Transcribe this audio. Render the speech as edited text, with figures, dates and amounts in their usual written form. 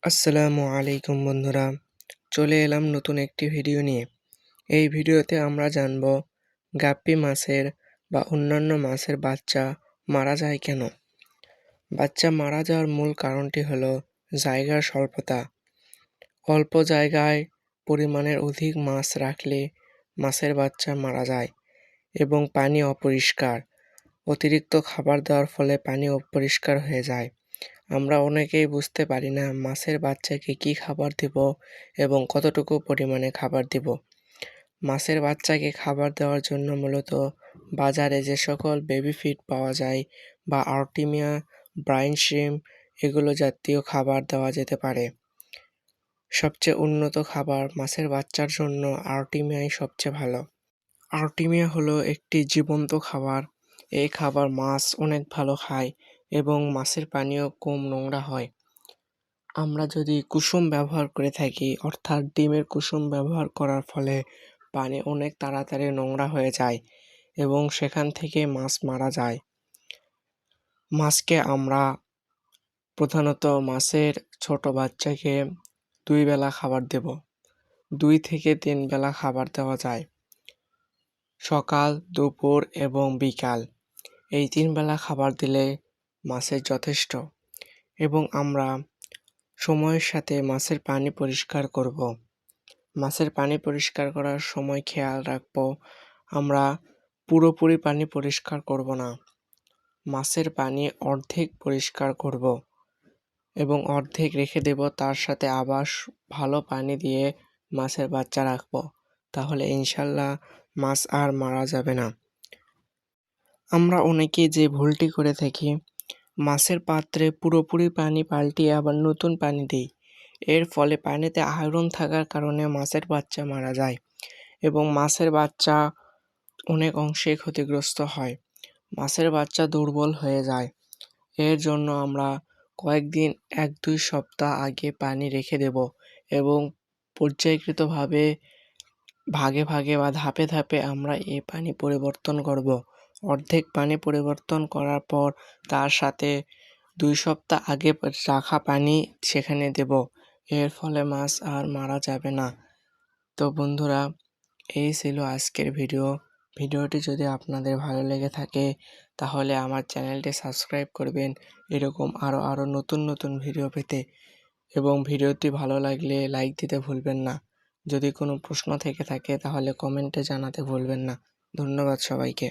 আসসালামু আলাইকুম বন্ধুরা, চলে এলাম নতুন একটি ভিডিও নিয়ে। এই ভিডিওতে আমরা জানব গাপ্পি মাছের বা অন্যান্য মাছের বাচ্চা মারা যায় কেন। বাচ্চা মারা যাওয়ার মূল কারণটি হলো জায়গার স্বল্পতা। অল্প জায়গায় পরিমাণের অধিক মাছ রাখলে মাছের বাচ্চা মারা যায় এবং পানি অপরিষ্কার। অতিরিক্ত খাবার দেওয়ার ফলে পানি অপরিষ্কার হয়ে যায়। আমরা অনেকেই বুঝতে পারি না মাছের বাচ্চাকে কী খাবার দিব এবং কতটুকু পরিমাণে খাবার দিব। মাছের বাচ্চাকে খাবার দেওয়ার জন্য মূলত বাজারে যে সকল বেবি ফিড পাওয়া যায় বা আর্টিমিয়া, ব্রাইন শ্রিম্প এগুলো জাতীয় খাবার দেওয়া যেতে পারে। সবচেয়ে উন্নত খাবার মাছের বাচ্চার জন্য আর্টিমিয়াই সবচেয়ে ভালো। আর্টিমিয়া হলো একটি জীবন্ত খাবার। এই খাবার মাছ অনেক ভালো খায় এবং মাছের পানিও কম নোংরা হয়। আমরা যদি কুসুম ব্যবহার করে থাকি, অর্থাৎ ডিমের কুসুম ব্যবহার করার ফলে পানি অনেক তাড়াতাড়ি নোংরা হয়ে যায় এবং সেখান থেকে মাছ মারা যায়। মাছকে আমরা প্রধানত মাছের ছোট বাচ্চাকে 2 বেলা খাবার দেব। 2 থেকে 3 বেলা খাবার দেওয়া যায়। সকাল, দুপুর এবং বিকাল। এই 3 বেলা খাবার দিলে মাছের যথেষ্ট এবং আমরা সময়ের সাথে মাছের পানি পরিষ্কার করব। মাছের পানি পরিষ্কার করার সময় খেয়াল রাখব আমরা পুরোপুরি পানি পরিষ্কার করব না। মাছের পানি অর্ধেক পরিষ্কার করব এবং অর্ধেক রেখে দেব, তার সাথে আবার ভালো পানি দিয়ে মাছের বাচ্চা রাখব। তাহলে ইনশাল্লাহ মাছ আর মারা যাবে না। আমরা অনেকে যে ভুলটি করে থাকি, মাছের পাত্রে পুরোপুরি পানি পাল্টিয়ে আবার নতুন পানি দিই। এর ফলে পানিতে আয়রন থাকার কারণে মাছের বাচ্চা মারা যায় এবং মাছের বাচ্চা অনেক অংশেই ক্ষতিগ্রস্ত হয়। মাছের বাচ্চা দুর্বল হয়ে যায়। এর জন্য আমরা কয়েকদিন 1-2 সপ্তাহ আগে পানি রেখে দেব এবং পর্যায়কৃতভাবে ভাগে ভাগে বা ধাপে ধাপে আমরা এই পানি পরিবর্তন করব। অর্ধেক পানি পরিবর্তন করার পর তার সাথে 2 সপ্তাহ আগে রাখা পানি সেখানে দেব। এর ফলে মাছ আর মারা যাবে না। তো বন্ধুরা, এই ছিল আজকের ভিডিও। ভিডিওটি যদি আপনাদের ভালো লেগে থাকে তাহলে আমার চ্যানেলটি সাবস্ক্রাইব করবেন এরকম আরও নতুন নতুন ভিডিও পেতে, এবং ভিডিওটি ভালো লাগলে লাইক দিতে ভুলবেন না। যদি কোনো প্রশ্ন থেকে থাকে তাহলে কমেন্টে জানাতে ভুলবেন না। ধন্যবাদ সবাইকে।